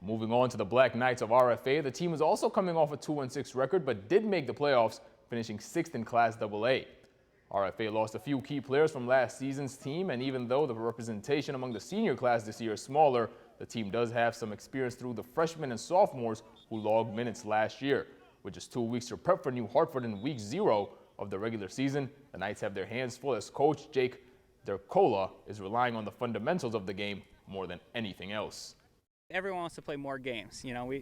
Moving on to the Black Knights of RFA, the team is also coming off a 2-6 record, but did make the playoffs, finishing 6th in Class AA. RFA lost a few key players from last season's team, and even though the representation among the senior class this year is smaller, the team does have some experience through the freshmen and sophomores who logged minutes last year. With just 2 weeks to prep for New Hartford in week 0 of the regular season, the Knights have their hands full as coach Jake Dercola is relying on the fundamentals of the game more than anything else. Everyone wants to play more games. You know,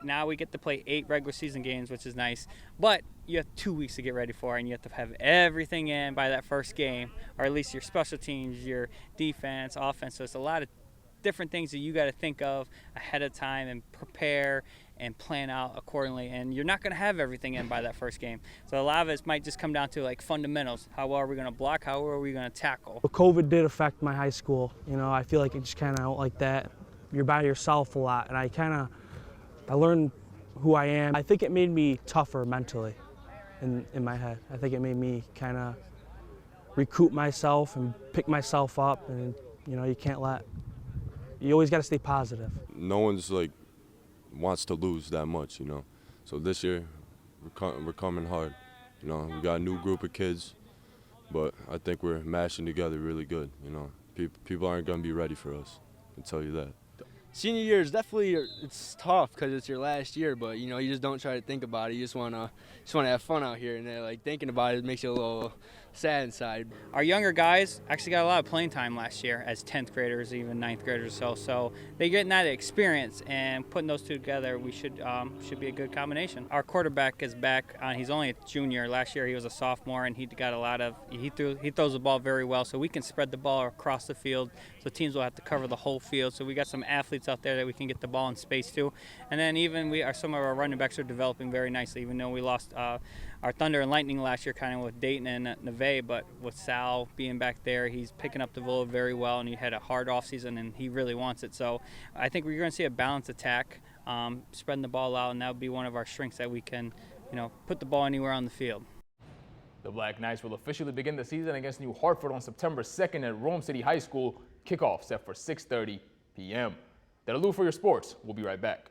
now we get to play 8 regular season games, which is nice, but you have 2 weeks to get ready for it, and you have to have everything in by that first game, or at least your special teams, your defense, offense. So it's a lot of different things that you got to think of ahead of time and prepare and plan out accordingly, and you're not going to have everything in by that first game. So a lot of it might just come down to like fundamentals. How well are we going to block? How well are we going to tackle? Well, COVID did affect my high school. You know, I feel like it just kind of like that. You're by yourself a lot, and I learned who I am. I think it made me tougher mentally in my head. I think it made me kind of recoup myself and pick myself up, and you know, you always got to stay positive. No one's like wants to lose that much, you know. So this year we're coming hard. You know, we got a new group of kids, but I think we're mashing together really good. You know, people aren't going to be ready for us. I can tell you that. Senior year is definitely, it's tough because it's your last year, but you know, you just don't try to think about it. You just want to have fun out here, and then, like, thinking about it makes you a little sad inside. Our younger guys actually got a lot of playing time last year as 10th graders, even 9th graders or so they're getting that experience, and putting those two together, we should be a good combination. Our quarterback is back. He's only a junior. Last year he was a sophomore, and he throws the ball very well, so we can spread the ball across the field, so teams will have to cover the whole field. So we got some athletes out there that we can get the ball in space to, and then even some of our running backs are developing very nicely. Even though we lost our Thunder and Lightning last year, kind of with Dayton and Neve, but with Sal being back there, he's picking up the ball very well, and he had a hard off season, and he really wants it. So I think we're going to see a balanced attack, spreading the ball out, and that would be one of our strengths, that we can, you know, put the ball anywhere on the field. The Black Knights will officially begin the season against New Hartford on September 2nd at Rome City High School. Kickoff set for 6:30 p.m. That'll do for your sports. We'll be right back.